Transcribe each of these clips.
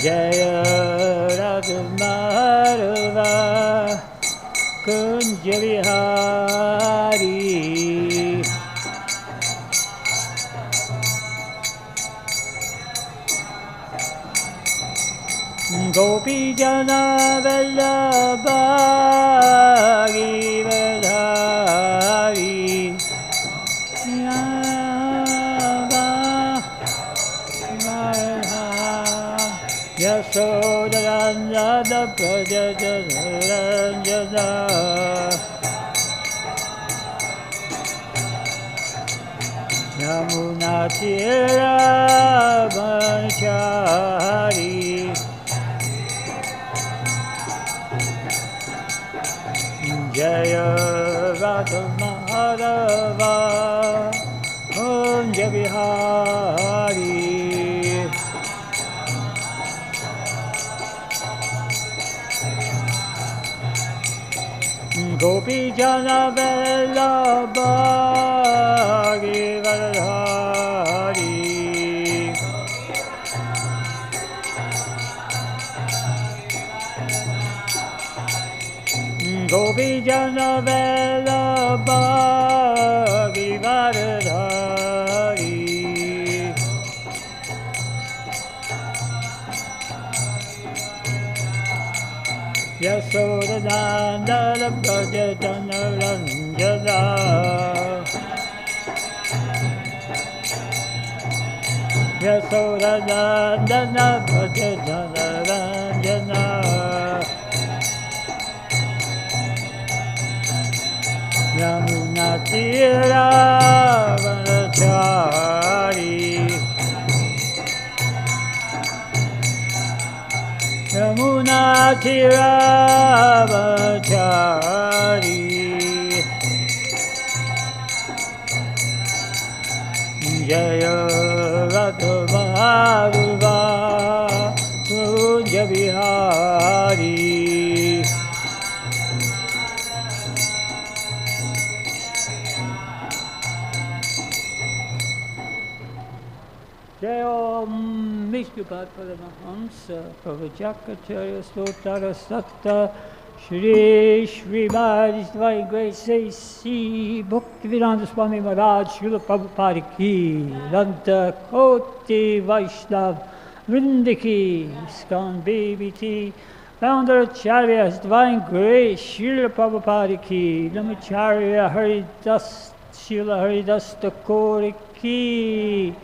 Jaya Radha Kunja Vihari Gopi Jana Vallabha Givadhari Yasodharanja Prajajaranjana Yamuna Tira Manchari Jaya Radha Madhava Kunja Vihari Gopi Jana Vallabha Givadhari Gopi Jana Vallabha Givadhari Yasodhanandana Prajajanaranjana Yasodhanandana Prajajanaranjana Yamuna Tira Vanachari Yamuna Tira Vanachari Jaya Radha Madhava Kunja Vihari Om Vishnupat Paramahamsa Pravajakacharya Stotara Sakta Shri Srimad His Divine Grace A.C. Bhaktivedanta Swami Maharaj Srila Prabhupada Ki Danta Koti Vaishnav Vrindaki Iskan BBT Founder Acharya His Divine Grace Srila Prabhupada Ki Namacharya Haridas Srila Haridas Thakura Ki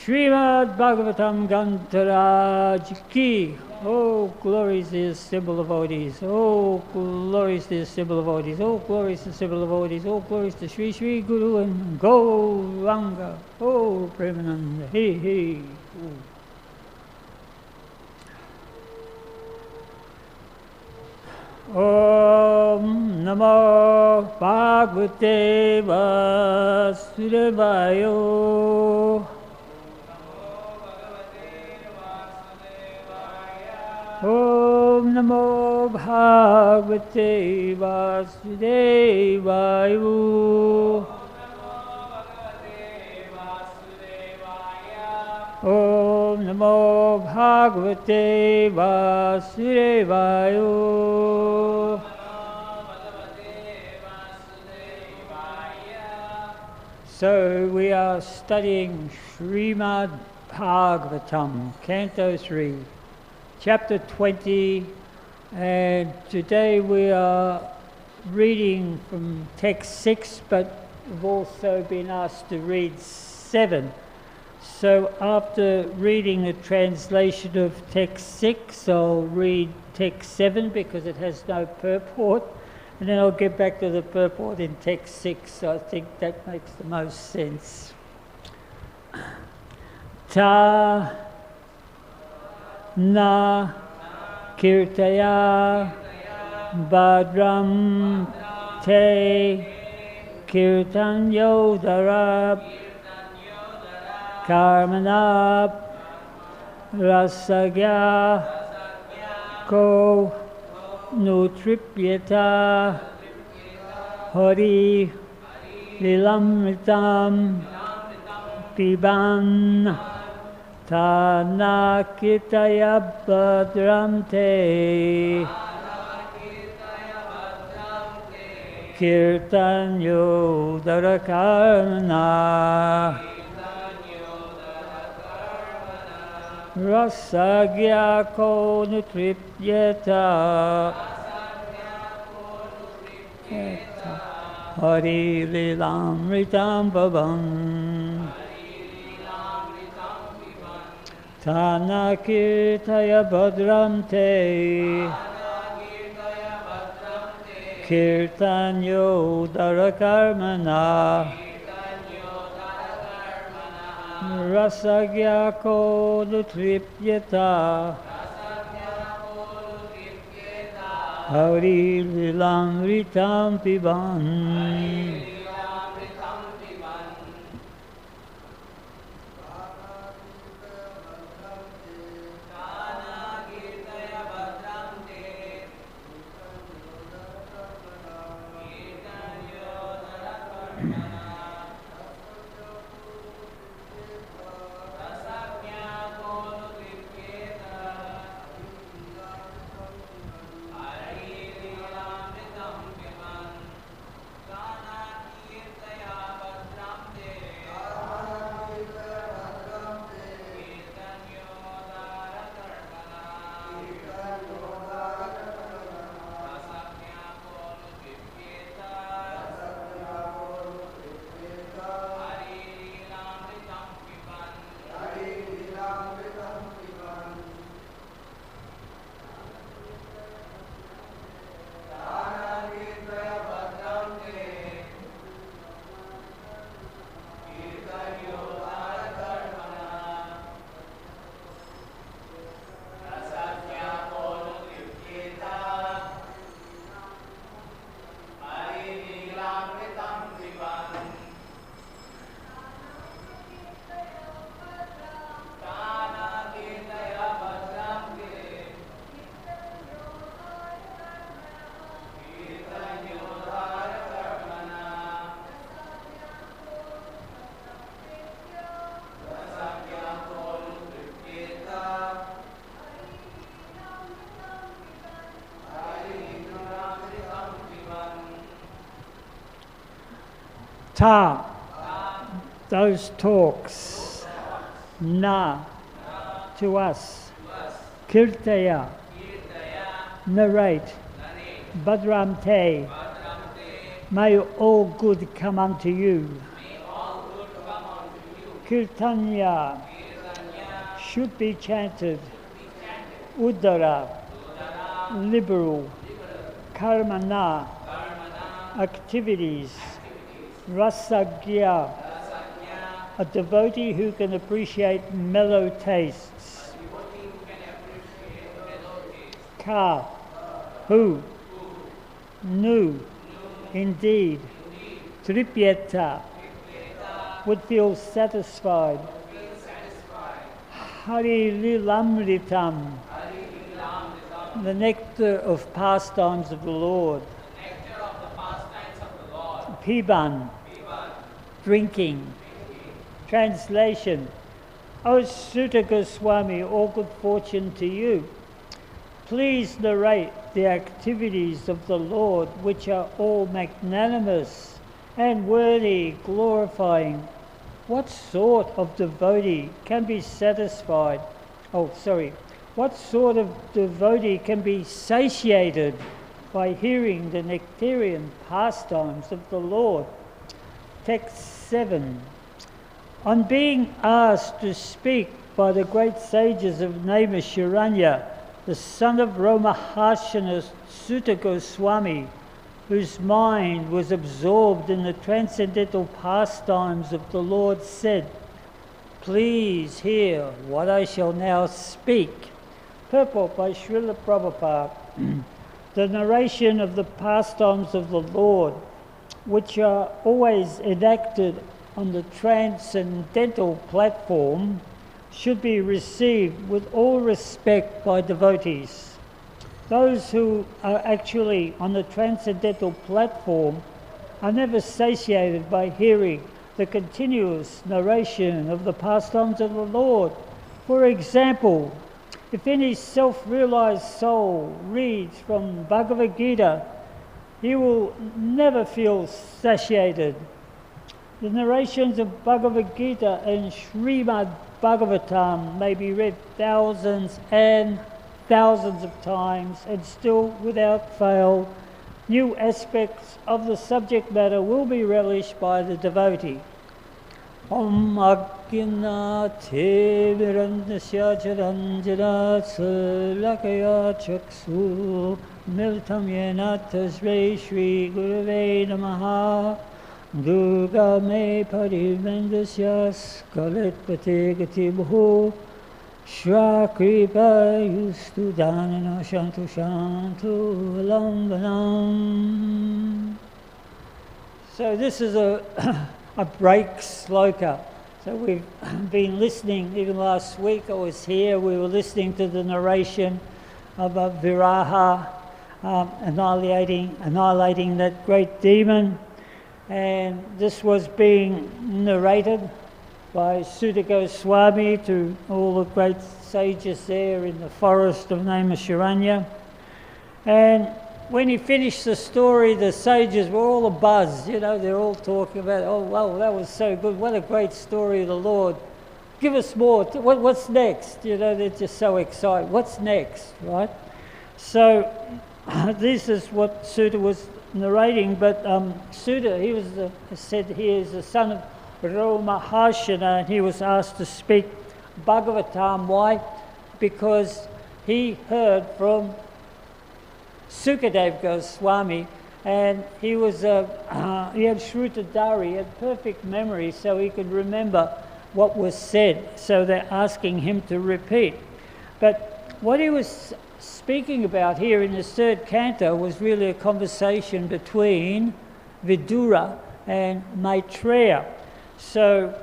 Śrīmad-Bhāgavatam Gantaraj Ki. Oh, glories to the symbol of devotees. Oh, glories to the symbol of devotees. Oh, glories to the symbol of devotees. Oh, glories to Sri Sri Guru and Gauranga. Oh, Premananda. Hey, hey. Om Namo Bhagavate Vasudevaya. Om Namo Bhagavate Vasudevaya. Om Namo Bhagavate Vasudevaya. So we are studying Śrīmad-Bhāgavatam, Canto 3. Chapter 20, and today we are reading from text 6, but we've also been asked to read 7. So after reading the translation of text 6, I'll read text 7 because it has no purport, and then I'll get back to the purport in text 6, so I think that makes the most sense. Ta na kīrtaya bhadraṁ te kīrtanyodāra-karmaṇaḥ rasajñaḥ ko nu tṛpyeta hari-līlāmṛtaṁ piban Tāna kīrtaya bhadraṁ te kīrtanyodāra-karmaṇaḥ rasa-jñaḥ tṛpyeta hari-līlāmṛtaṁ piban Tāna kīrtaya bhadraṁ te kīrtanyodāra-karmaṇaḥ rasa-jñaḥ tṛpyeta hari-līlāmṛtaṁ piban Ta, those talks. Na, to us. Kīrtaya, narrate. Bhadram te, may all good come unto you. Kīrtanya should be chanted. Udāra, liberal. Karmaṇaḥ, activities. Rasa-jñaḥ, a devotee who can appreciate mellow tastes. Ka, who. Nu, indeed. Tṛpyeta, would feel satisfied. Hari-līlāmṛtaṁ, the nectar of pastimes of the Lord. Piban, drinking. Translation. O Sūta Gosvāmī, all good fortune to you. Please narrate the activities of the Lord, which are all magnanimous and worthy, glorifying. What sort of devotee can be satisfied? What sort of devotee can be satiated by hearing the nectarean pastimes of the Lord? Text 7. On being asked to speak by the great sages of Naimisharanya, the son of Romaharshana Sūta Gosvāmī, whose mind was absorbed in the transcendental pastimes of the Lord, said, "Please hear what I shall now speak." Purport by Srila Prabhupada. The narration of the pastimes of the Lord, which are always enacted on the transcendental platform, should be received with all respect by devotees. Those who are actually on the transcendental platform are never satiated by hearing the continuous narration of the pastimes of the Lord. For example, if any self-realized soul reads from Bhagavad-gītā, he will never feel satiated. The narrations of Bhagavad-gītā and Śrīmad-Bhāgavatam may be read thousands and thousands of times, and still, without fail, new aspects of the subject matter will be relished by the devotee. Om Ajnāte Virandasya Charanjana Sulakaya Chaksu Militam Yena Tasmai Shri Gurave Namaha Durga Me Parivendasya Skaletpate Gatibhu Shra Kripa Yustu Dhanana Shantu Shantu Lambanam. So this is a break sloka. So we've been listening, even last week I was here, we were listening to the narration of Viraha annihilating that great demon, and this was being narrated by Sūta Gosvāmī to all the great sages there in the forest of Naimisharanya. And when he finished the story, the sages were all abuzz, they're all talking about, oh, wow, that was so good, what a great story of the Lord. Give us more, what's next? They're just so excited, what's next, right? So this is what Sūta was narrating, but Sūta, he was said he is the son of Mahashana, and he was asked to speak Bhagavatam. Why? Because he heard from Sūta Gosvāmī, and he had Shrutadhari, he had perfect memory, so he could remember what was said. So they're asking him to repeat. But what he was speaking about here in this third canto was really a conversation between Vidura and Maitreya. So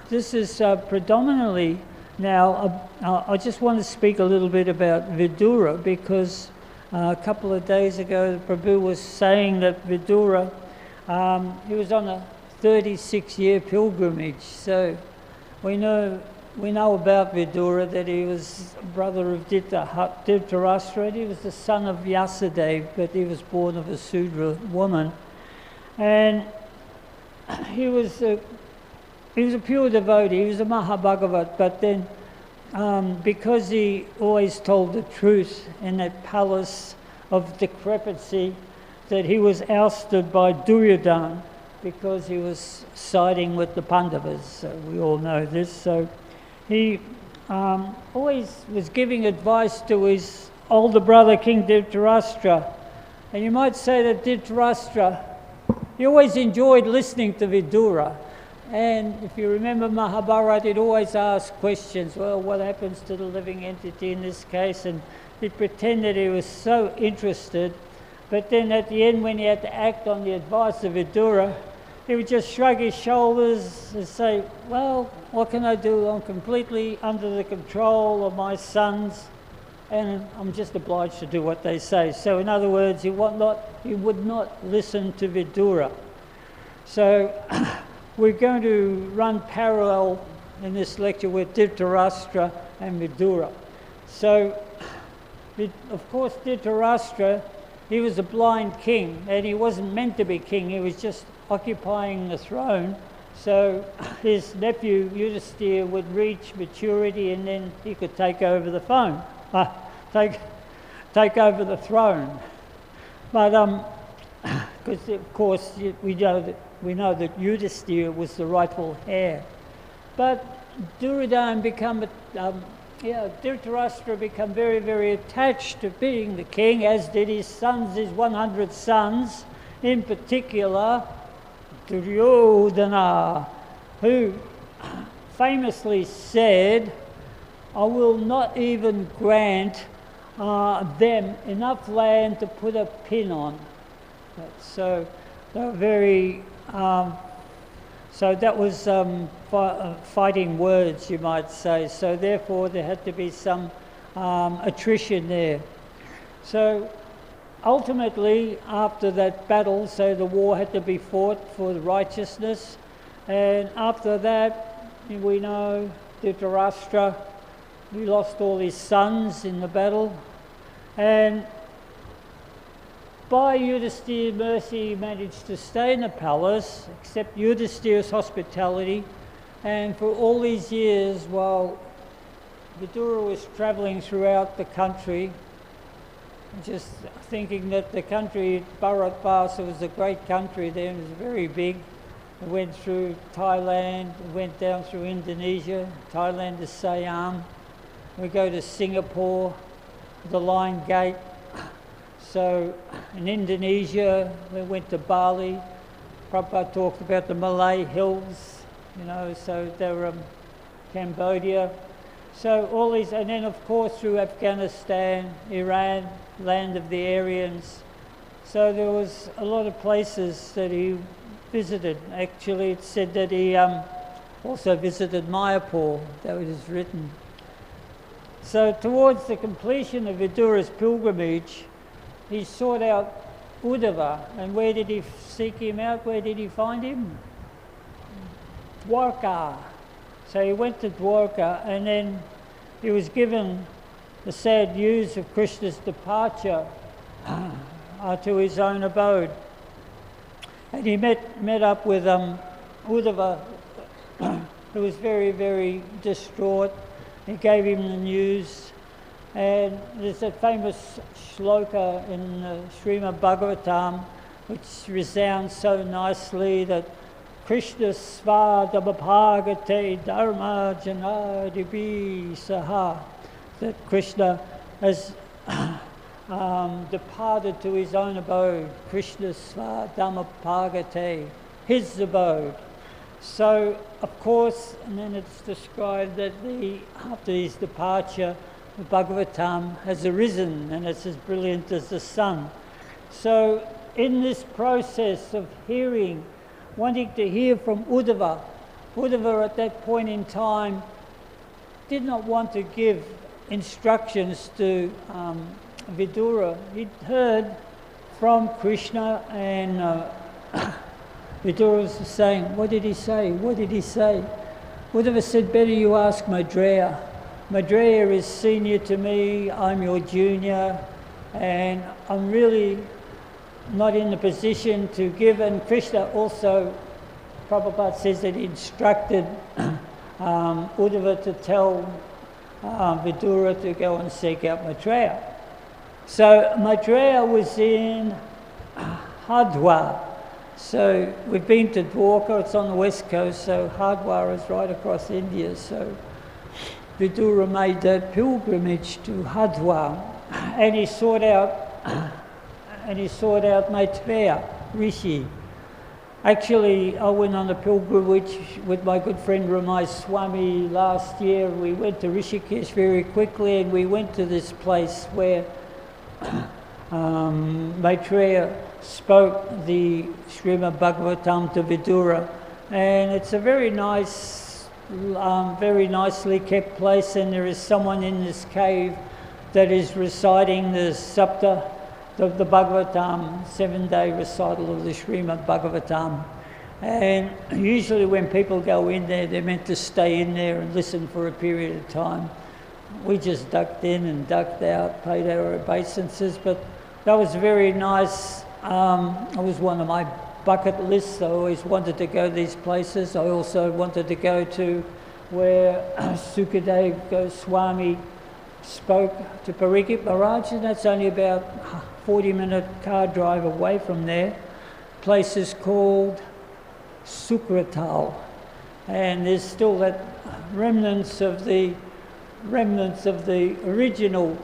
this is predominantly now, I just want to speak a little bit about Vidura, because a couple of days ago the Prabhu was saying that Vidura, he was on a 36-year pilgrimage. So we know about Vidura that he was brother of Dhritarashtra. He was the son of Vyasadeva, but he was born of a Sudra woman. And he was a pure devotee, he was a Mahabhagavat, but then because he always told the truth in that palace of decrepity, that he was ousted by Duryodhana because he was siding with the Pandavas. So we all know this. So he always was giving advice to his older brother, King Dhritarashtra. And you might say that Dhritarashtra, he always enjoyed listening to Vidura. And if you remember Mahabharata, he'd always ask questions. Well, what happens to the living entity in this case? And he pretended he was so interested. But then at the end, when he had to act on the advice of Vidura, he would just shrug his shoulders and say, well, what can I do? I'm completely under the control of my sons, and I'm just obliged to do what they say. So in other words, he would not listen to Vidura. So we're going to run parallel in this lecture with Dhritarashtra and Vidura. So, of course, Dhritarashtra, he was a blind king, and he wasn't meant to be king, he was just occupying the throne. So his nephew Yudhisthira would reach maturity, and then he could take over the take over the throne. But because of course we know that Yudhisthira was the rightful heir. But Duryodhana Dhritarashtra became very, very attached to being the king, as did his sons, his 100 sons, in particular Duryodhana, who famously said, I will not even grant them enough land to put a pin on. So they were very, so that was fighting words, you might say. So therefore there had to be some attrition there. So ultimately, after that battle, so the war had to be fought for the righteousness, and after that, we know Dhritarashtra he lost all his sons in the battle, and by Yudhisthira's mercy he managed to stay in the palace, accept Yudhisthira's hospitality, and for all these years while Vidura was travelling throughout the country, just thinking that the country, Bharatvarsa, was a great country then, it was very big. It went through Thailand, it went down through Indonesia, Thailand to Siam. We go to Singapore, the Lion Gate. So in Indonesia, we went to Bali. Prabhupada talked about the Malay hills, you know, so they were Cambodia. So all these, and then of course through Afghanistan, Iran, land of the Aryans. So there was a lot of places that he visited. Actually, it said that he also visited Mayapur, that was written. So towards the completion of Vidura's pilgrimage, he sought out Uddhava. And where did he seek him out? Where did he find him? Dwarka. So he went to Dwarka, and then he was given the sad news of Krishna's departure to his own abode. And he met up with Uddhava, who was very, very distraught. He gave him the news. And there's that famous shloka in Śrīmad-Bhāgavatam, which resounds so nicely that Krishna svādhamabhāgate dharma janadibi saha, that Krishna has departed to his own abode, Krishna svādhamabhāgate, his abode. So, of course, and then it's described that after his departure, the Bhagavatam has arisen, and it's as brilliant as the sun. So, in this process of hearing, wanting to hear from Uddhava, Uddhava at that point in time did not want to give instructions to Vidura. He'd heard from Krishna, and Vidura was saying, what did he say? What did he say? Uddhava said, better you ask Maitreya. Maitreya is senior to me, I'm your junior, and I'm really not in the position to give. And Krishna also, Prabhupada says that he instructed Uddhava to tell Vidura to go and seek out Maitreya. So Maitreya was in Hardwar. So we've been to Dwarka, it's on the west coast, so Hardwar is right across India. So Vidura made that pilgrimage to Hardwar, and he sought out Maitreya, Rishi. Actually, I went on a pilgrimage with my good friend Ramayaswamy last year. We went to Rishikesh very quickly, and we went to this place where Maitreya spoke the Śrīmad-Bhāgavatam to Vidura, and it's a very nice, very nicely kept place, and there is someone in this cave that is reciting the Sapta, the Bhagavatam, 7-day recital of the Śrīmad-Bhāgavatam. And usually when people go in there, they're meant to stay in there and listen for a period of time. We just ducked in and ducked out, paid our obeisances, but that was very nice. It was one of my bucket lists. I always wanted to go to these places. I also wanted to go to where Sūta Gosvāmī spoke to Parikshit Maharaj, and that's only about 40-minute car drive away from there. The place is called Sukratal, and there's still that remnants of the original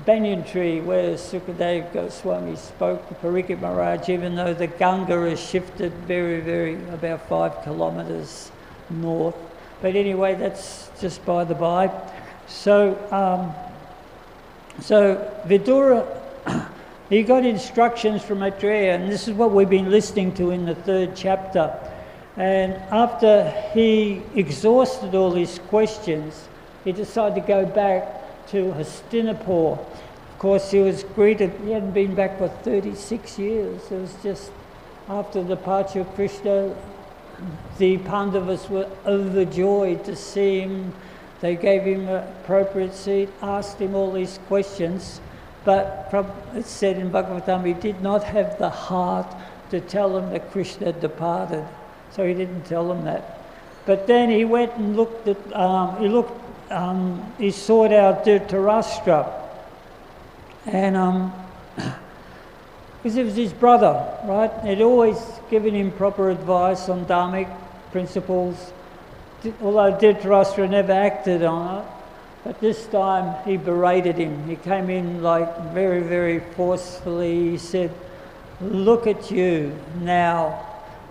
banyan tree where Sūta Gosvāmī spoke to Parikshit Maharaj, even though the Ganga has shifted very, very about 5 kilometres north. But anyway, that's just by the by. So Vidura, he got instructions from Maitreya, and this is what we've been listening to in the 3rd chapter. And after he exhausted all his questions, he decided to go back to Hastinapur. Of course, he was greeted, he hadn't been back for 36 years. It was just after the departure of Krishna, the Pandavas were overjoyed to see him. They gave him an appropriate seat, asked him all these questions, but it said in Bhagavatam he did not have the heart to tell them that Krishna had departed. So he didn't tell them that. But then he went and looked at, he sought out Dhritarashtra, and because it was his brother, right? He'd always given him proper advice on dharmic principles, although Dhritarashtra never acted on it. But this time he berated him. He came in like very, very forcefully. He said, "Look at you now.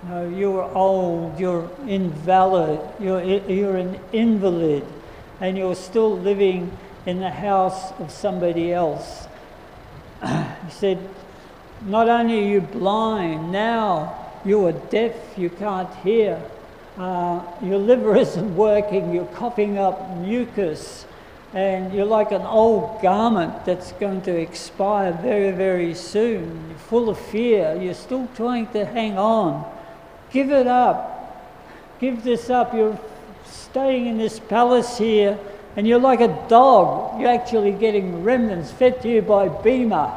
You're old, you're invalid, you're an invalid, and you're still living in the house of somebody else." He said, "Not only are you blind, now you are deaf, you can't hear. Your liver isn't working, you're coughing up mucus, and you're like an old garment that's going to expire very, very soon. You're full of fear, you're still trying to hang on. Give it up. Give this up. You're staying in this palace here, and you're like a dog. You're actually getting remnants fed to you by Bhima."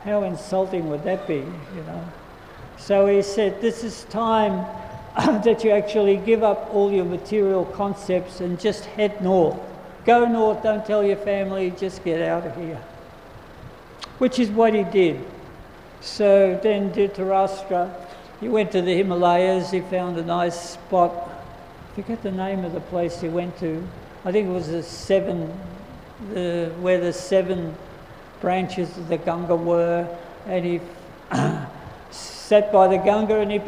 How insulting would that be, you know? So he said, this is time that you actually give up all your material concepts and just head north. Go north, don't tell your family, just get out of here. Which is what he did. So then Dhritarashtra, he went to the Himalayas, he found a nice spot. I forget the name of the place he went to. I think it was where the 7 branches of the Ganga were, and he sat by the Ganga and he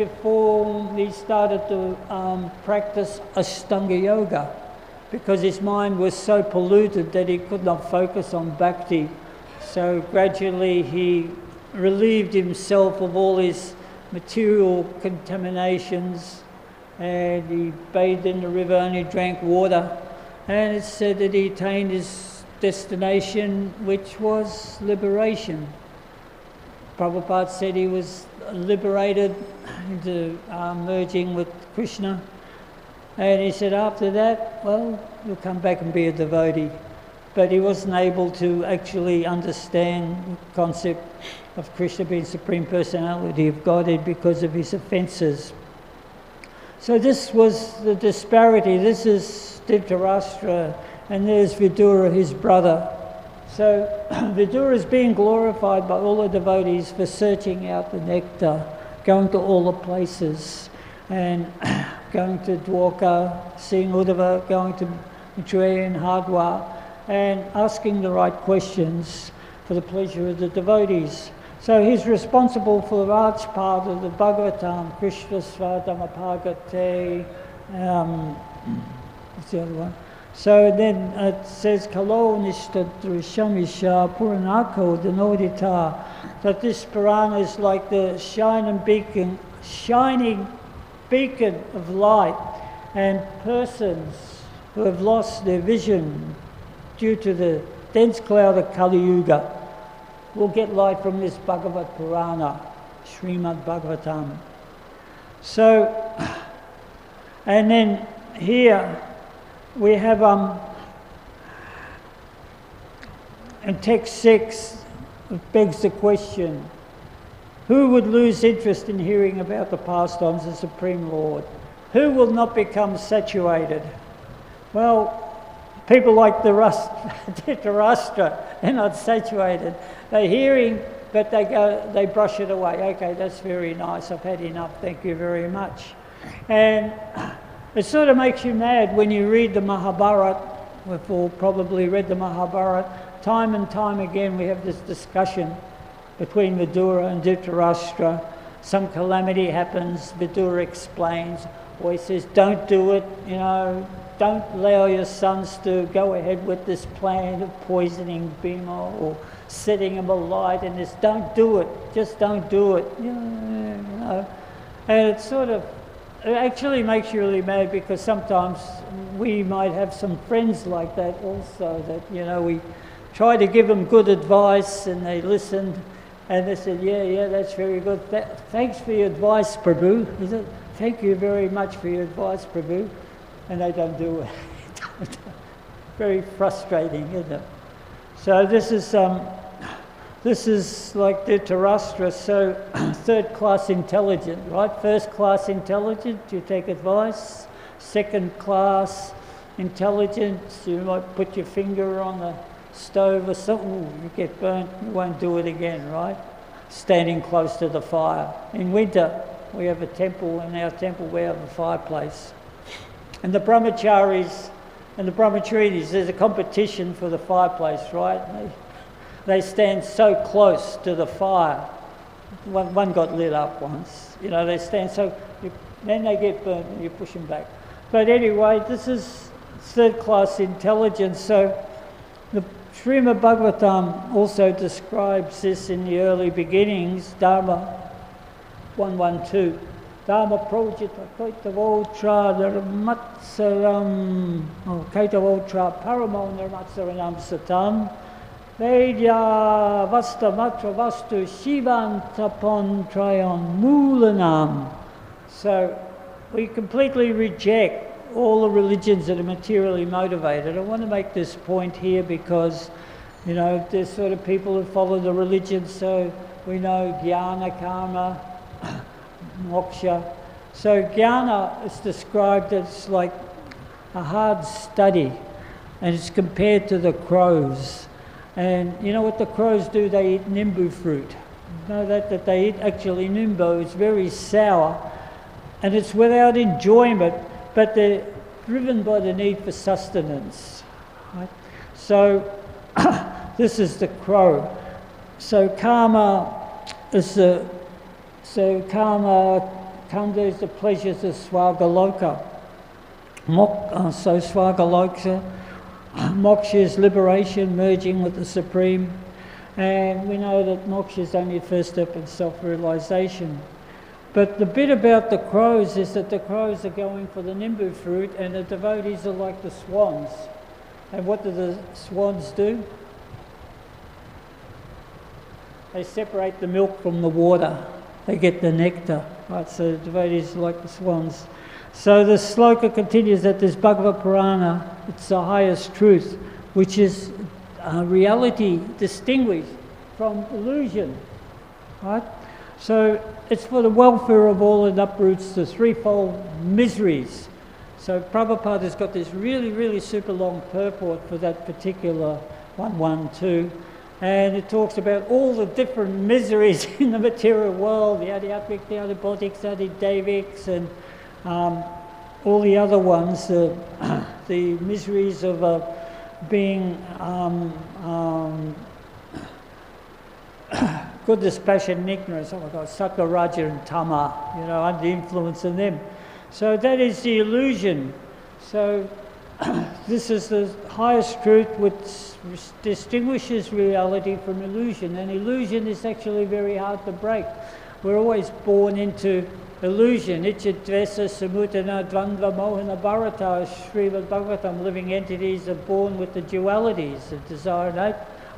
started to practice Ashtanga Yoga, because his mind was so polluted that he could not focus on bhakti. So gradually he relieved himself of all his material contaminations, and he bathed in the river and he drank water, and it's said that he attained his destination, which was liberation. Prabhupada said he was liberated into merging with Krishna, and he said after that, well, you'll come back and be a devotee. But he wasn't able to actually understand the concept of Krishna being Supreme Personality of Godhead because of his offences. So this was the disparity. This is Dhritarashtra, and there's Vidura, his brother. So Vidura is being glorified by all the devotees for searching out the nectar, going to all the places, and going to Dwarka, seeing Uddhava, going to Mathura and Hardwar, and asking the right questions for the pleasure of the devotees. So he's responsible for the large part of the Bhagavatam, Krishna Svadhamapagate, what's the other one? So then it says, Kalo nishtadrishamisha puranako denodita, that this Purana is like the shining beacon of light, and persons who have lost their vision due to the dense cloud of Kali Yuga will get light from this Bhagavad Purana, Śrīmad-Bhāgavatam. So, and then here we have in text 6, it begs the question, who would lose interest in hearing about the pastimes of the Supreme Lord? Who will not become saturated? Well, people like the Dhritarashtra, they're not saturated. They're hearing, but they brush it away. Okay, that's very nice, I've had enough, thank you very much. And it sort of makes you mad when you read the Mahabharata. We've all probably read the Mahabharata. Time and time again we have this discussion between Vidura and Dhritarashtra. Some calamity happens, Vidura explains, or he says, don't do it, you know, don't allow your sons to go ahead with this plan of poisoning Bhima or setting him alight in this. Don't do it, just don't do it. You know. And it actually makes you really mad, because sometimes we might have some friends like that also, that, you know, we try to give them good advice and they listened and they said, yeah, that's very good. Thanks for your advice, Prabhu. Is it? Thank you very much for your advice, Prabhu. And they don't do it. very frustrating, isn't it? So this is like Dhritarashtra, so third-class intelligent, right? First-class intelligent, you take advice. Second-class intelligence, you might put your finger on the stove or something, you get burnt, you won't do it again, right? Standing close to the fire. In winter, we have a temple, in our temple we have a fireplace. And the brahmacharis and the brahmacharis, there's a competition for the fireplace, right? They stand so close to the fire. One got lit up once, you know, they stand so, then they get burnt and you push them back. But anyway, this is third-class intelligence. So the Śrīmad-Bhāgavatam also describes this in the early beginnings, Dharma 112. Dharma projita kaitavotra nirmatsaram, kaitavotra paramo nirmatsaranam satam, vedya vastamatra vastu shivantapon trayon mulanam. So we completely reject all the religions that are materially motivated. I want to make this point here because, you know, there's sort of people who follow the religion, so we know jnana, karma, moksha. So jnana is described as like a hard study, and it's compared to the crows. And you know what the crows do? They eat nimbu fruit. You know that they eat actually nimbu. It's very sour, and it's without enjoyment, but they're driven by the need for sustenance. Right? So this is the crow. So karma is the kanda is the pleasures of svagaloka. So svagaloka, moksha is liberation, merging with the Supreme. And we know that moksha is only the first step in self-realization. But the bit about the crows is that the crows are going for the nimbu fruit and the devotees are like the swans. And what do the swans do? They separate the milk from the water. They get the nectar, right? So the devotees are like the swans. So the sloka continues that this Bhagavad Purana, it's the highest truth, which is reality distinguished from illusion, right? So it's for the welfare of all and uproots the threefold miseries. So Prabhupada has got this really, really super long purport for that particular 112. And it talks about all the different miseries in the material world, the adhyatmic, the adibodics, the adidevics, and all the other ones, the miseries of being goodness, passion, and ignorance. Oh my God, Sattva, Raja, and Tama, you know, under the influence of them. So that is the illusion. So this is the highest truth which distinguishes reality from illusion. And illusion is actually very hard to break. We're always born into illusion. Ichadvesa, samutana, dvandva, mohana, bharata, Srimad-Bhāgavatam, living entities are born with the dualities of desire and hate.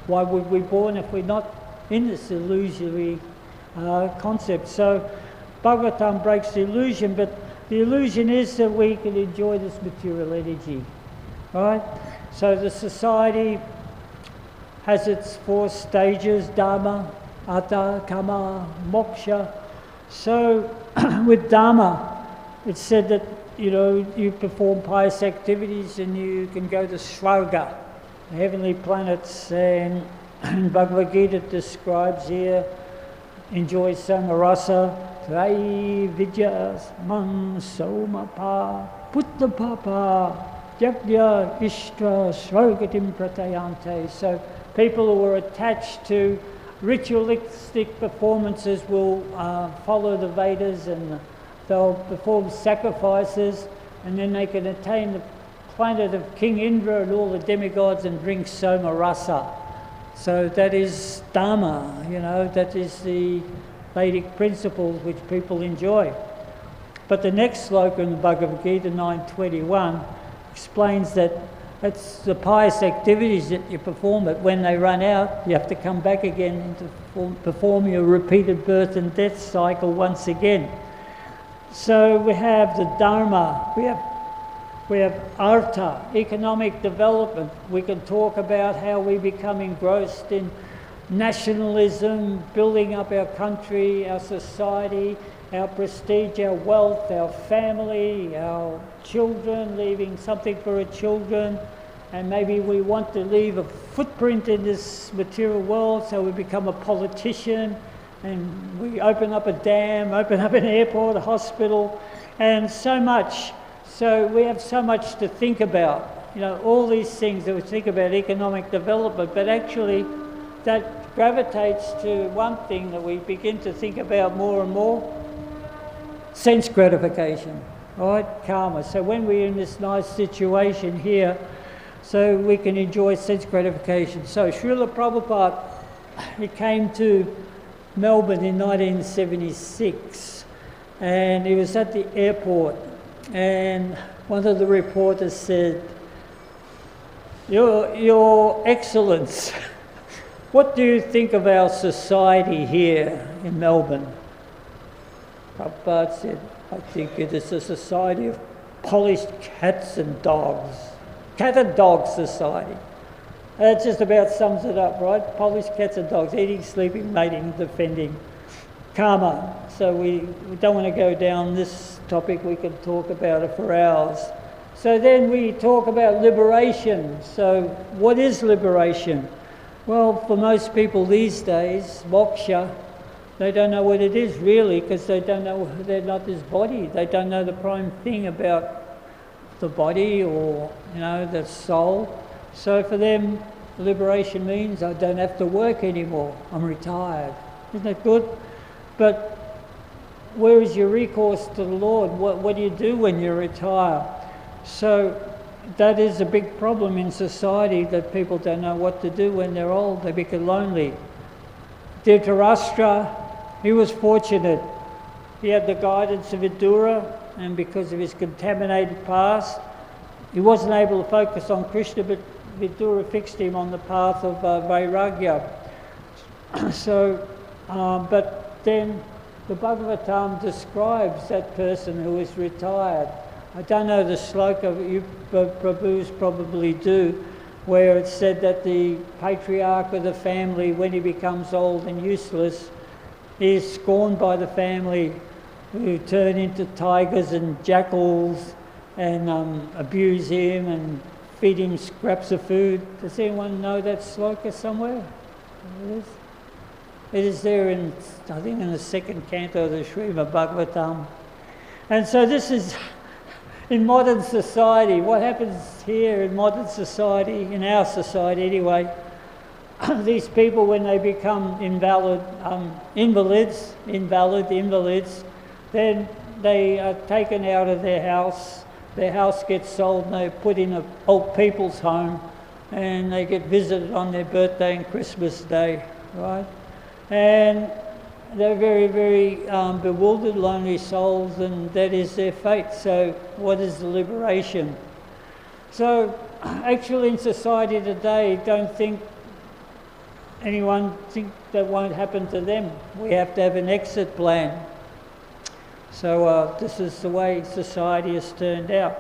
Why would we be born if we're not in this illusory concept? So Bhagavatam breaks the illusion, but the illusion is that we can enjoy this material energy, right? So the society has its 4 stages, Dharma, Artha, Kama, Moksha. So with Dharma, it's said that, you know, you perform pious activities and you can go to Svarga, the heavenly planets, and Bhagavad-gītā describes here, enjoy samarasa, trai vidya man somapa puttapapa jagya ishtra swargatim pratayante. So people who are attached to ritualistic performances will follow the Vedas and they'll perform sacrifices, and then they can attain the planet of King Indra and all the demigods and drink soma rasa. So that is Dharma, you know, that is the Vedic principles which people enjoy. But the next sloka in the Bhagavad-gītā 9:21 explains that it's the pious activities that you perform, but when they run out, you have to come back again and to perform your repeated birth and death cycle once again. So we have the Dharma, we have We have artha, economic development. We can talk about how we become engrossed in nationalism, building up our country, our society, our prestige, our wealth, our family, our children, leaving something for our children. And maybe we want to leave a footprint in this material world, so we become a politician and we open up a dam, open up an airport, a hospital, and so much. So we have so much to think about, you know, all these things that we think about economic development, but actually that gravitates to one thing that we begin to think about more and more: sense gratification, right? Karma. So when we're in this nice situation here, so we can enjoy sense gratification. So Srila Prabhupada, he came to Melbourne in 1976, and he was at the airport, and one of the reporters said, Your Excellence, what do you think of our society here in Melbourne? Prabhupada said, I think it is a society of polished cats and dogs. Cat and dog society. That just about sums it up, right? Polished cats and dogs, eating, sleeping, mating, defending. Karma. So we don't want to go down this topic, we can talk about it for hours. So then we talk about liberation. So what is liberation? Well, for most people these days, moksha, they don't know what it is really, because they don't know, they're not this body. They don't know the prime thing about the body or, you know, the soul. So for them, liberation means I don't have to work anymore. I'm retired. Isn't that good? But where is your recourse to the Lord? What do you do when you retire? So that is a big problem in society, that people don't know what to do when they're old. They become lonely. Dhritarashtra, he was fortunate. He had the guidance of Vidura, and because of his contaminated past, he wasn't able to focus on Krishna, but Vidura fixed him on the path of Vairagya. So, but then the Bhagavatam describes that person who is retired. I don't know the sloka, you Prabhus probably do, where it's said that the patriarch of the family, when he becomes old and useless, is scorned by the family, who turn into tigers and jackals and abuse him and feed him scraps of food. Does anyone know that sloka somewhere? It is. It is there in, I think, in the second canto of the Śrīmad-Bhāgavatam. And so this is in modern society. What happens here in modern society, in our society anyway, these people, when they become invalids, then they are taken out of their house gets sold and they're put in an old people's home, and they get visited on their birthday and Christmas Day, right? And they're very, very bewildered, lonely souls, and that is their fate. So what is the liberation? So actually in society today, don't think anyone think that won't happen to them. We have to have an exit plan. So this is the way society has turned out.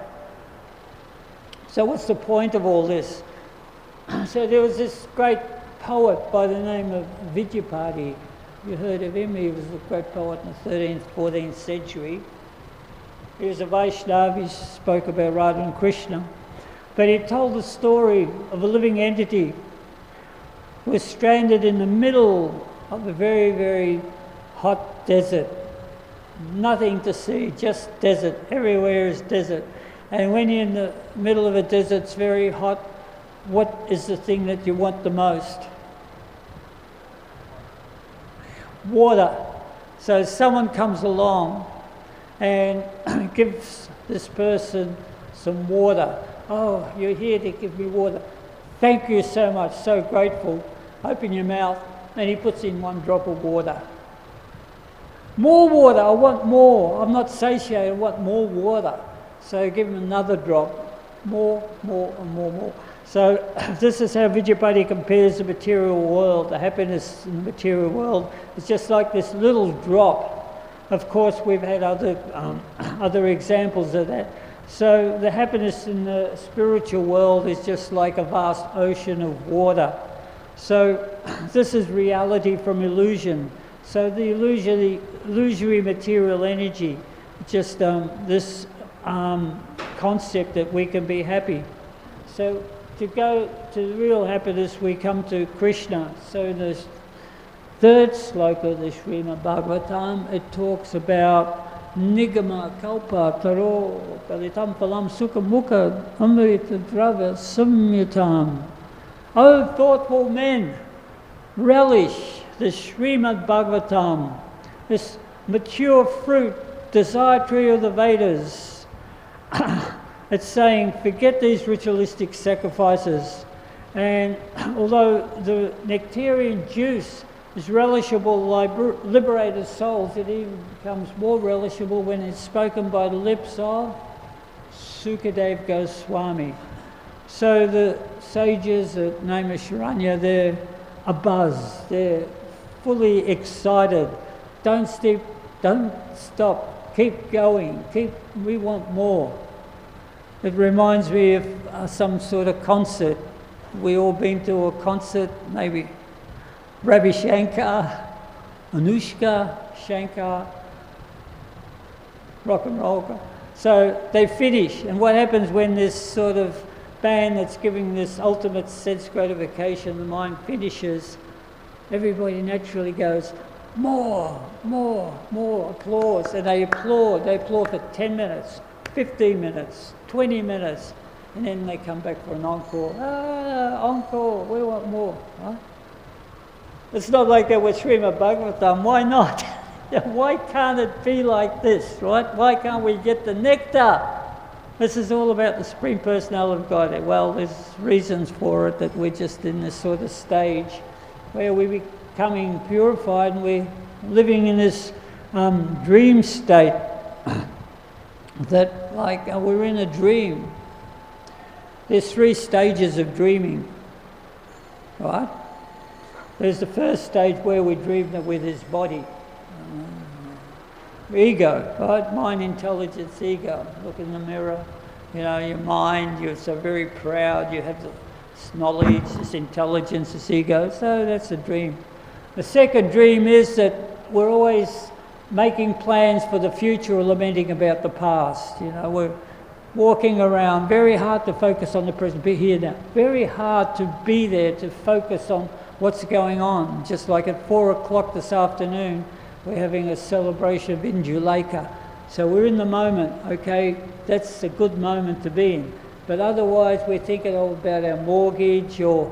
So what's the point of all this? So there was this great poet by the name of Vidyapati. You heard of him? He was a great poet in the 13th, 14th century. He was a Vaishnava. He spoke about Radha and Krishna. But he told the story of a living entity who was stranded in the middle of a very, very hot desert. Nothing to see, just desert. Everywhere is desert. And when you're in the middle of a desert, it's very hot. What is the thing that you want the most? Water. So someone comes along and gives this person some water. Oh, you're here to give me water. Thank you so much, so grateful. Open your mouth. And he puts in one drop of water. More water, I want more. I'm not satiated, I want more water. So give him another drop. More, and more. So this is how Vidyapati compares the material world, the happiness in the material world. It's just like this little drop. Of course, we've had other examples of that. So the happiness in the spiritual world is just like a vast ocean of water. So this is reality from illusion. So the illusory material energy, just this concept that we can be happy. So to go to real happiness, we come to Krishna. So in the third sloka of the Śrīmad-Bhāgavatam, it talks about Nigama kalpa taro kalitam phalam sukha mukha amrita drava samyutam. O thoughtful men, relish the Śrīmad-Bhāgavatam, this mature fruit, desire tree of the Vedas. It's saying, forget these ritualistic sacrifices. And although the nectarean juice is relishable, liberated souls, it even becomes more relishable when it's spoken by the lips of Sūta Gosvāmī. So the sages at name of Sharanya, they're abuzz, they're fully excited. Don't stop, keep going, we want more. It reminds me of some sort of concert. We all been to a concert, maybe Ravi Shankar, Anushka Shankar, rock and roll. So they finish, and what happens when this sort of band that's giving this ultimate sense gratification, the mind finishes, everybody naturally goes, more, applause, and they applaud for 10 minutes, 15 minutes, 20 minutes, and then they come back for an encore. Encore, we want more, right? It's not like that with Śrīmad-Bhāgavatam. Why not? Why can't it be like this, right? Why can't we get the nectar? This is all about the Supreme Personality of God. Well, there's reasons for it, that we're just in this sort of stage where we're becoming purified and we're living in this dream state that like we're in a dream. There's 3 stages of dreaming, right? There's the first stage where we dream that with this body. Ego, right? Mind, intelligence, ego. Look in the mirror, you know, your mind, you're so very proud, you have this knowledge, this intelligence, this ego. So that's a dream. The second dream is that we're always making plans for the future or lamenting about the past. You know, we're walking around, very hard to focus on the present, be here now. Very hard to be there, to focus on what's going on. Just like at 4 o'clock this afternoon, we're having a celebration of Induleka. So we're in the moment, okay, that's a good moment to be in. But otherwise we're thinking about our mortgage, or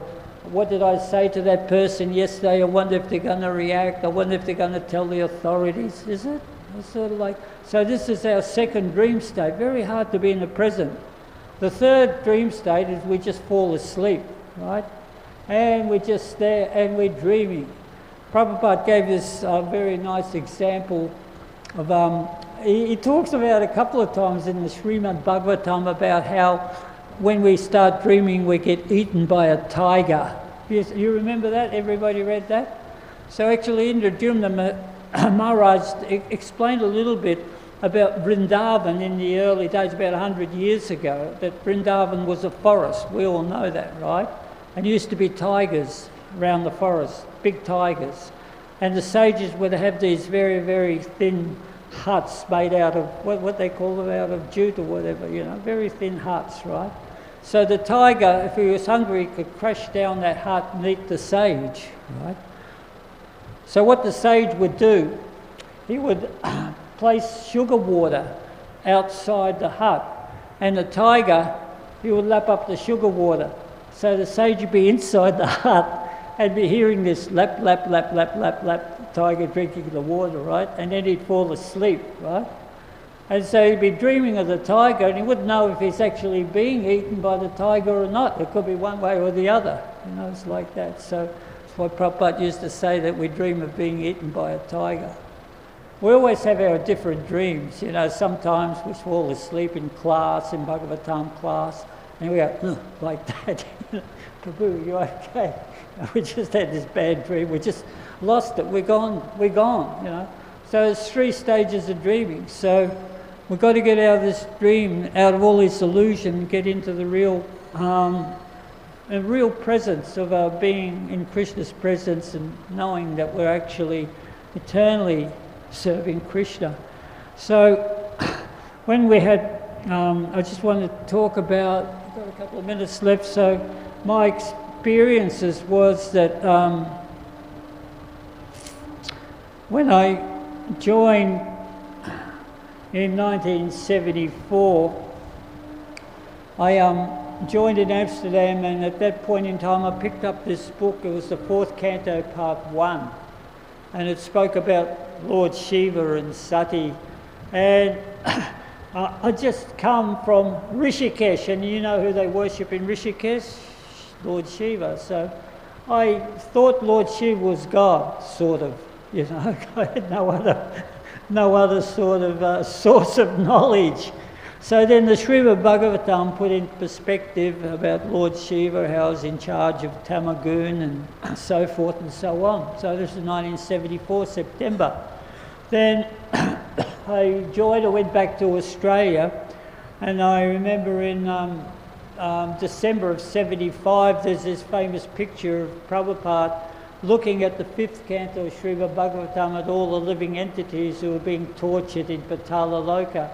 what did I say to that person yesterday? I wonder if they're going to react. I wonder if they're going to tell the authorities. Is it? It's sort of like, so this is our second dream state. Very hard to be in the present. The third dream state is we just fall asleep, right? And we're just there and we're dreaming. Prabhupada gave this very nice example of, he talks about a couple of times in the Śrīmad-Bhāgavatam about how when we start dreaming we get eaten by a tiger. You remember that? Everybody read that? So actually Indradyumna Maharaj explained a little bit about Vrindavan in the early days, about 100 years ago, that Vrindavan was a forest. We all know that, right? And used to be tigers around the forest, big tigers. And the sages would have these very, very thin huts made out of, what they call them, out of jute or whatever, you know, very thin huts, right? So the tiger, if he was hungry, could crash down that hut and eat the sage, right? So what the sage would do, he would place sugar water outside the hut, and the tiger, he would lap up the sugar water. So the sage would be inside the hut and be hearing this lap, lap, lap, lap, lap, lap, tiger drinking the water, right? And then he'd fall asleep, right? And so he'd be dreaming of the tiger, and he wouldn't know if he's actually being eaten by the tiger or not. It could be one way or the other. You know, it's like that. So that's why Prabhupada used to say that we dream of being eaten by a tiger. We always have our different dreams. You know, sometimes we fall asleep in class, in Bhagavatam class, and we go, like that. Prabhu, you okay? We just had this bad dream. We just lost it. We're gone, you know. So there's 3 stages of dreaming. So we've got to get out of this dream, out of all this illusion, get into the real presence of our being in Krishna's presence, and knowing that we're actually eternally serving Krishna. So when we had, I just wanted to talk about, I've got a couple of minutes left, so my experiences was that when I joined in 1974, I joined in Amsterdam, and at that point in time I picked up this book. It was the 4th canto, part 1, and it spoke about Lord Shiva and Sati. And I just come from Rishikesh, and you know who they worship in Rishikesh? Lord Shiva. So I thought Lord Shiva was God, sort of. You know, I had no other sort of source of knowledge. So then the Śrīmad-Bhāgavatam put in perspective about Lord Shiva, how he's in charge of Tamagun and so forth and so on. So this is 1974, September. Then I joined, I went back to Australia, and I remember in December of 75, there's this famous picture of Prabhupada looking at the 5th canto of Śrīmad-Bhāgavatam at all the living entities who were being tortured in Patala Loka.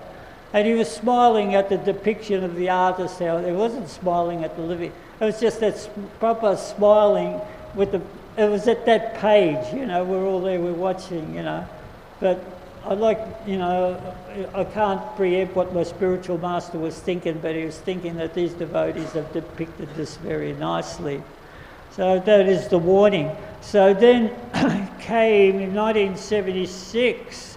And he was smiling at the depiction of the artist. How he wasn't smiling at the living. It was just that proper smiling with the. It was at that page, you know. We're all there, we're watching, you know. But I like, you know, I can't preempt what my spiritual master was thinking, but he was thinking that these devotees have depicted this very nicely. So that is the warning. So then came in 1976.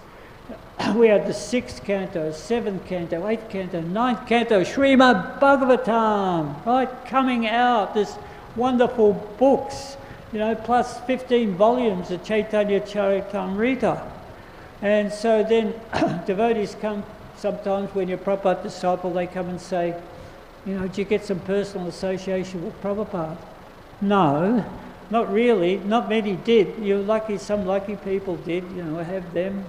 We had the 6th canto, 7th canto, 8th canto, 9th canto, Śrīmad-Bhāgavatam, right, coming out, this wonderful books, you know, plus 15 volumes of Chaitanya Charitamrita. And so then devotees come sometimes when you're a Prabhupada disciple, they come and say, you know, do you get some personal association with Prabhupada? No, not really, not many did. You're lucky, some lucky people did, you know, have them.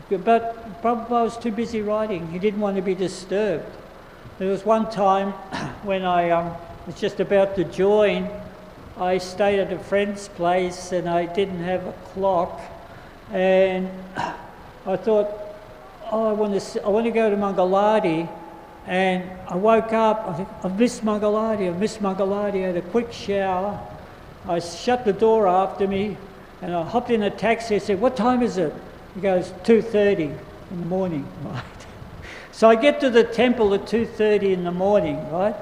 But Prabhupada was too busy writing. He didn't want to be disturbed. There was one time when I was just about to join, I stayed at a friend's place and I didn't have a clock, and I thought, oh, I want to go to Mangalati, and I woke up, I think, I've missed Mangalati, I had a quick shower, I shut the door after me, and I hopped in a taxi. I said, what time is it? He goes, 2:30 in the morning, right? So I get to the temple at 2:30 in the morning, right?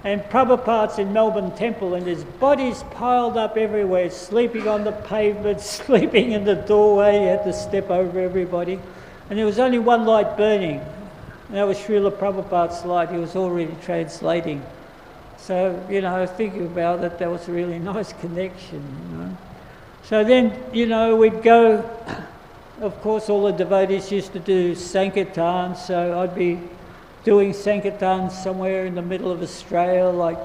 And Prabhupada's in Melbourne Temple, and there's bodies piled up everywhere, sleeping on the pavement, sleeping in the doorway. You had to step over everybody. And there was only one light burning, and that was Srila Prabhupada's light. He was already translating. So, you know, thinking about it, that was a really nice connection, you know. So then, you know, we'd go. Of course, all the devotees used to do Sankirtan, so I'd be doing Sankirtan somewhere in the middle of Australia, like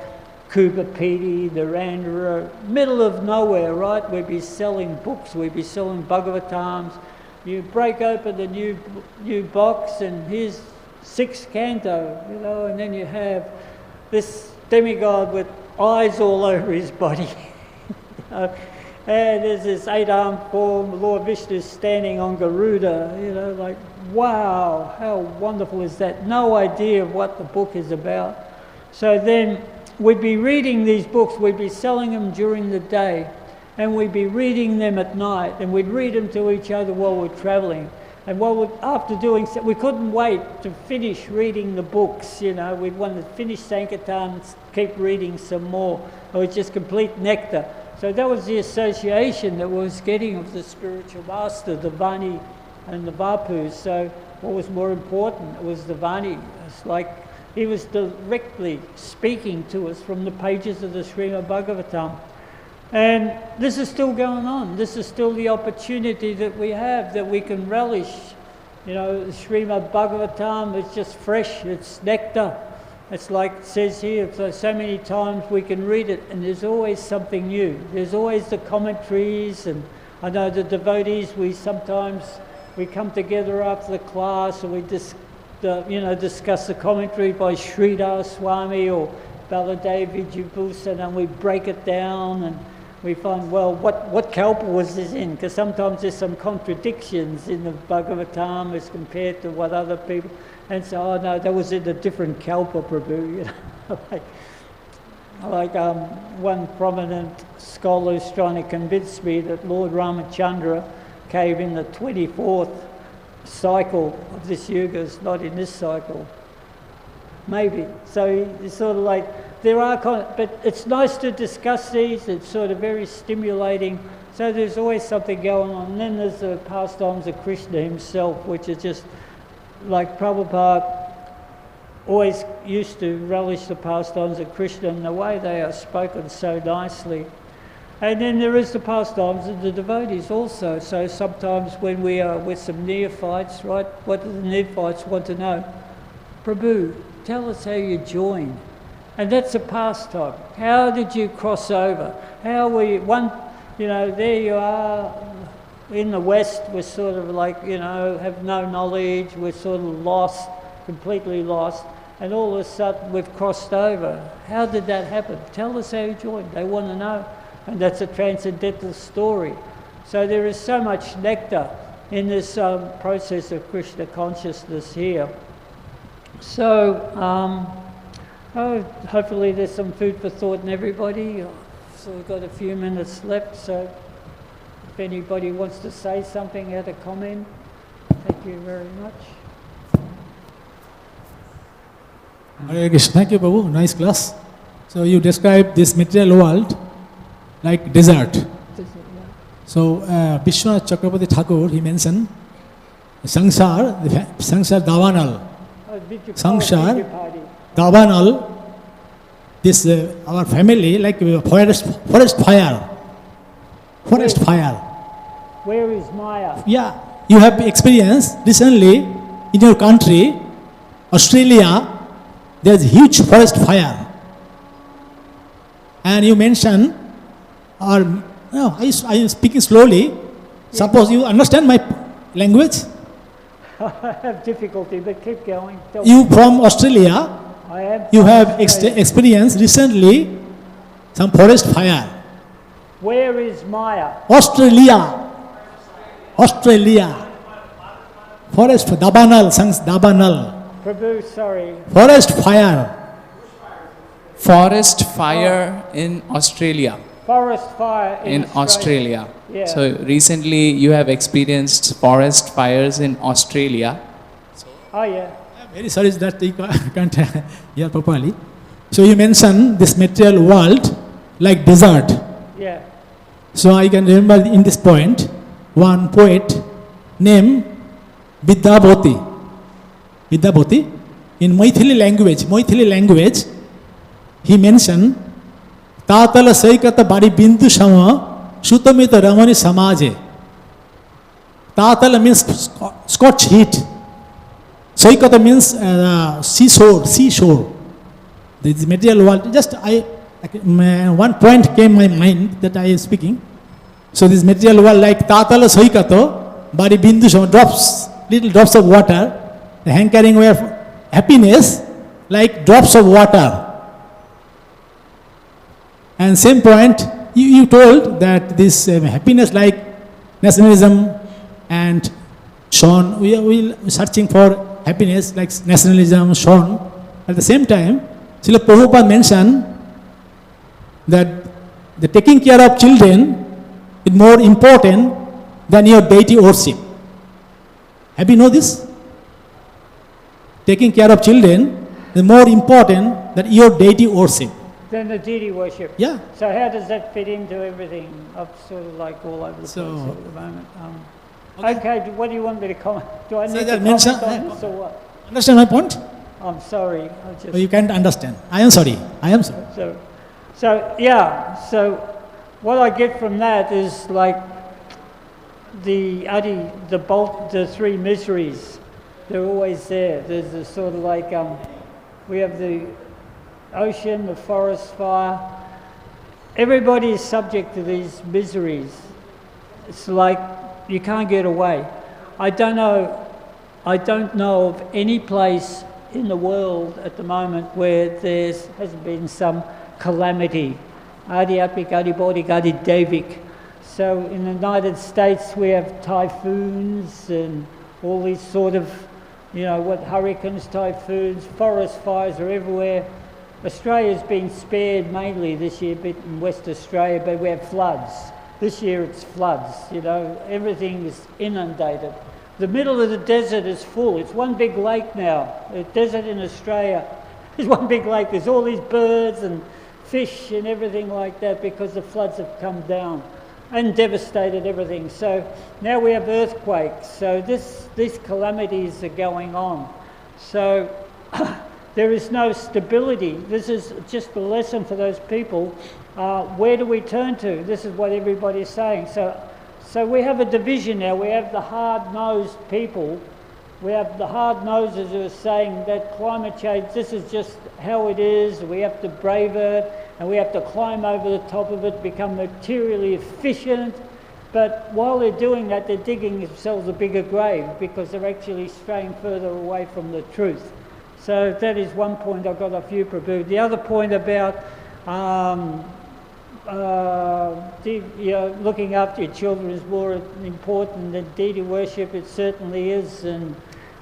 Kubapiti, Narandara, middle of nowhere, right? We'd be selling books, we'd be selling Bhagavatams. You break open the new box, and here's 6th canto, you know, and then you have this demigod with eyes all over his body. You know? And there's this 8-armed form, Lord Vishnu standing on Garuda, you know, like, wow, how wonderful is that? No idea of what the book is about. So then we'd be reading these books, we'd be selling them during the day, and we'd be reading them at night, and we'd read them to each other while we're travelling. And after doing so, we couldn't wait to finish reading the books, you know, we'd want to finish Sankirtan, keep reading some more. It was just complete nectar. So that was the association that we was getting of the spiritual master, the Vani and the Vapus. So what was more important? It was the Vani. It's like he was directly speaking to us from the pages of the Śrīmad-Bhāgavatam. And this is still going on. This is still the opportunity that we have, that we can relish. You know, the Śrīmad-Bhāgavatam is just fresh, it's nectar. It's like it says here, so many times we can read it and there's always something new. There's always the commentaries, and I know the devotees, we come together after the class and we just discuss the commentary by Sūta Gosvāmī or Baladevi Jibhusan, and we break it down and we find, well, what kalpa was this in? Because sometimes there's some contradictions in the Bhagavatam as compared to what other people, and so, oh no, that was in a different kalpa, Prabhu, like one prominent scholar is trying to convince me that Lord Ramachandra came in the 24th cycle of this yuga, it's not in this cycle. Maybe. So it's sort of like, but it's nice to discuss these, it's sort of very stimulating. So there's always something going on. And then there's the pastimes of Krishna himself, which is just like Prabhupada always used to relish the pastimes of Krishna and the way they are spoken so nicely. And then there is the pastimes of the devotees also. So sometimes when we are with some neophytes, right, what do the neophytes want to know? Prabhu, tell us how you joined. And that's a pastime. How did you cross over? How were you, there you are in the West, we're sort of like, have no knowledge, we're sort of lost, completely lost, and all of a sudden we've crossed over. How did that happen? Tell us how you joined. They want to know. And that's a transcendental story. So there is so much nectar in this process of Krishna consciousness here. So, hopefully there's some food for thought in everybody. So we've got a few minutes left, so if anybody wants to say something, add a comment. Thank you very much. Hare Krishna. Thank you, Prabhu. Nice class. So you described this material world like desert. So Vishwanath Chakravarti Thakur, he mentioned Sangsar Davanal. Sangsar Davanal. This our family like forest fire. Forest fire. Where is Maya? Yeah, you have experienced recently in your country, Australia. There's huge forest fire, and you mentioned, I am speaking slowly. Yeah. Suppose you understand my language. I have difficulty, but keep going. You from Australia. I am. You have experienced recently some forest fire. Where is Maya? Australia. Forest Dabanal. Prabhu, sorry. Forest fire. Forest fire in Australia. Forest fire in Australia. Yeah. So recently you have experienced forest fires in Australia. Oh yeah. I'm very sorry that you can't hear properly. So you mentioned this material world like desert. Yeah. So I can remember in this point one poet named Vidyabhoti. In Maithili language, he mentioned Tatala Saikata Bari Bindu Shama Shutamita Ramani Samaje. Tatala means scorch heat. Saikata means seashore. This material world. Just one point came in my mind that I am speaking. So this material world like Tatala Saikato Bari Bindu Shama, little drops of water. The hankering way of happiness like drops of water. And same point, you told that this happiness like nationalism and Sean, we are searching for happiness like nationalism, Sean. At the same time, Srila Prabhupada mentioned that the taking care of children is more important than your deity worship. Have you know this? Taking care of children is more important than your deity worship. Than the deity worship. Yeah. So how does that fit into everything? I'm sort of like all over the place at the moment. Okay, what do you want me to comment? Do I need to comment on this or what? Understand my point? I'm sorry. You can't understand. I am sorry. So what I get from that is like the three miseries. They're always there. There's a sort of like, we have the ocean, the forest fire. Everybody is subject to these miseries. It's like you can't get away. I don't know I don't know of any place in the world at the moment where there hasn't been some calamity. Adi-atmik, adi-baudik, adi-devik. So in the United States we have typhoons and all these sort of, hurricanes, typhoons, forest fires are everywhere. Australia's been spared mainly this year, a bit in West Australia, but we have floods. This year it's floods, everything is inundated. The middle of the desert is full. It's one big lake now. The desert in Australia is one big lake. There's all these birds and fish and everything like that because the floods have come down and devastated everything. So now we have earthquakes. So these calamities are going on. So there is no stability. This is just a lesson for those people. Where do we turn to? This is what everybody's saying. So we have a division now. We have the hard-nosed people. We have the hard-nosers who are saying that climate change, this is just how it is. We have to brave it and we have to climb over the top of it, become materially efficient. But while they're doing that, they're digging themselves a bigger grave because they're actually straying further away from the truth. So that is one point I've got off you, Prabhu. The other point about looking after your children is more important than deity worship. It certainly is. And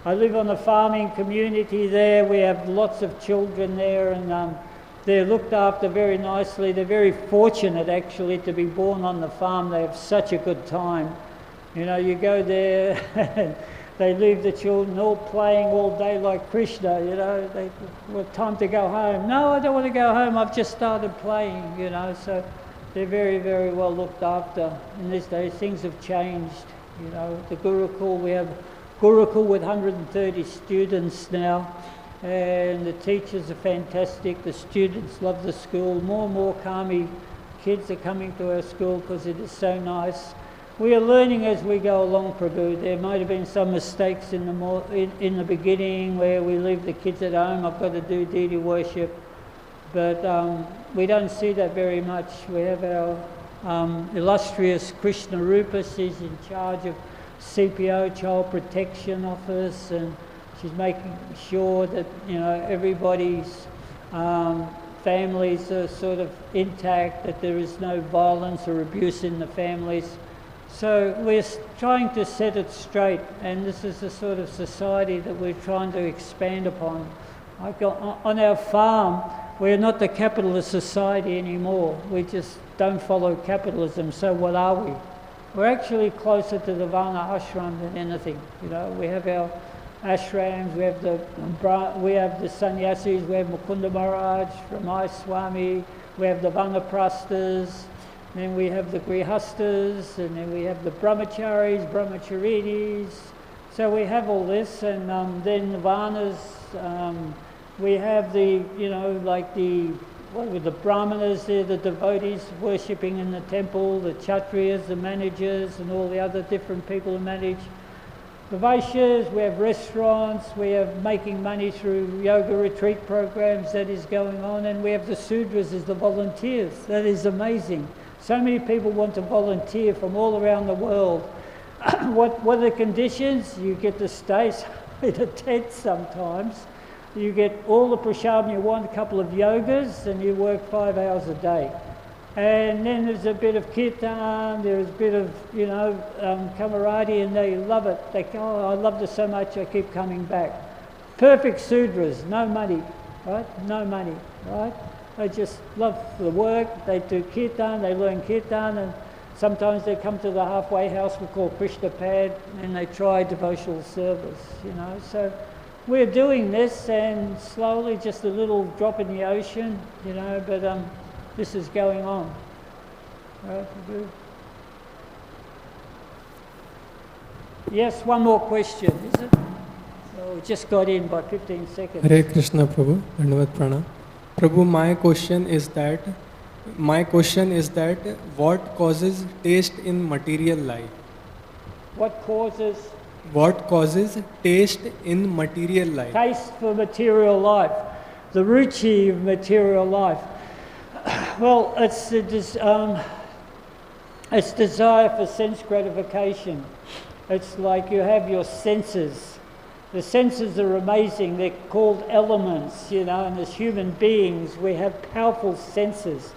I live on a farming community there. We have lots of children there, and they're looked after very nicely. They're very fortunate, actually, to be born on the farm. They have such a good time. You go there and they leave the children all playing all day like Krishna, time to go home. No, I don't want to go home, I've just started playing, so they're very, very well looked after. In these days, things have changed, The Gurukul, we have Gurukul with 130 students now, and the teachers are fantastic, the students love the school. More and more Kami kids are coming to our school because it is so nice. We are learning as we go along, Prabhu. There might have been some mistakes in the beginning where we leave the kids at home. I've got to do deity worship, but we don't see that very much. We have our illustrious Krishna Rupa. She's in charge of CPO, Child Protection Office, and she's making sure that everybody's families are sort of intact, that there is no violence or abuse in the families. So we're trying to set it straight, and this is the sort of society that we're trying to expand upon. On our farm, we're not the capitalist society anymore. We just don't follow capitalism, so what are we? We're actually closer to the Varna ashram than anything. We have our ashrams, we have the sannyasis, we have Mukunda Maharaj, Ramai Swami, we have the Vanaprasthas, then we have the Grihastas, and then we have the Brahmacharis, Brahmacharinis. So we have all this, and then the Varnas, we have the Brahmanas there, the devotees worshipping in the temple, the Kshatriyas, the managers, and all the other different people who manage. The Vaishyas, we have restaurants, we have making money through yoga retreat programs that is going on, and we have the Sudras as the volunteers. That is amazing. So many people want to volunteer from all around the world. What are the conditions? You get to stay in a tent sometimes. You get all the prashadam you want, a couple of yogas, and you work 5 hours a day. And then there's a bit of kirtan, there's a bit of, camaraderie, and they love it. They go, oh, I love this so much, I keep coming back. Perfect Sudras, no money, right? No money, right? They just love the work, they do kirtan, they learn kirtan, and sometimes they come to the halfway house we call Krishna Pad, and they try devotional service, So we're doing this, and slowly, just a little drop in the ocean, but this is going on. Right? Yes, one more question, is it? Oh, we just got in by 15 seconds. Hare Krishna, Prabhu. Dandavad Pranam. Prabhu, my question is that what causes taste in material life? What causes? What causes taste in material life? Taste for material life, the ruchi of material life. Well, it's desire for sense gratification. It's like you have your senses, The senses are amazing. They're called elements, you know, and as human beings we have powerful senses.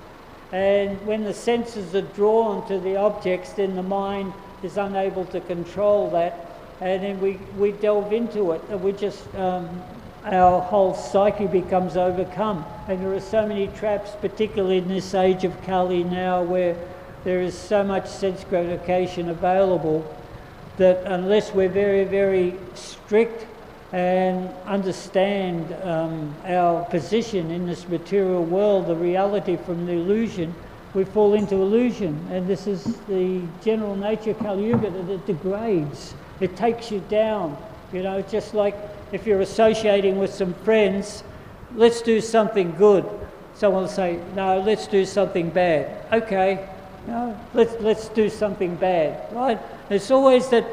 And when the senses are drawn to the objects, then the mind is unable to control that. And then we delve into it, and we just, our whole psyche becomes overcome. And there are so many traps, particularly in this age of Kali now, where there is so much sense gratification available, that unless we're very, very strict and understand our position in this material world, the reality from the illusion, we fall into illusion. And this is the general nature of Kali Yuga, that it degrades. It takes you down. You know, just like if you're associating with some friends, let's do something good. Someone will say, no, let's do something bad. Okay, no, let's do something bad, right? It's always that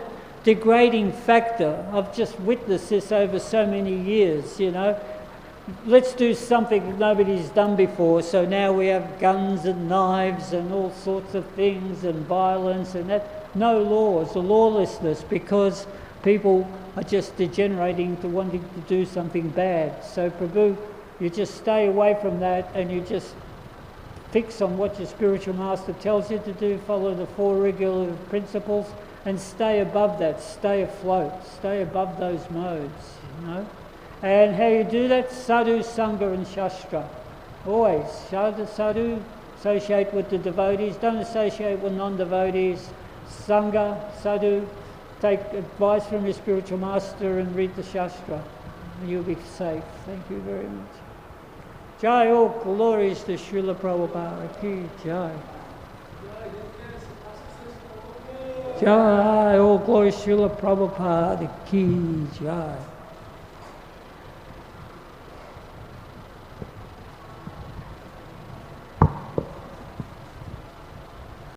degrading factor. I've just witnessed this over so many years, you know. Let's do something that nobody's done before, so now we have guns and knives and all sorts of things and violence and that. No laws, or lawlessness, because people are just degenerating to wanting to do something bad. So Prabhu, you just stay away from that, and you just fix on what your spiritual master tells you to do, follow the 4 regular principles, and stay above that, stay afloat, stay above those modes, you know. And how you do that? Sadhu, Sangha and Shastra. Always, sadhu, associate with the devotees, don't associate with non-devotees. Sangha, sadhu, take advice from your spiritual master and read the Shastra. You'll be safe. Thank you very much. Jai, all glories to Srila Prabhupada ki Jai. Jai, all glories to Srila Prabhupada ki Jai.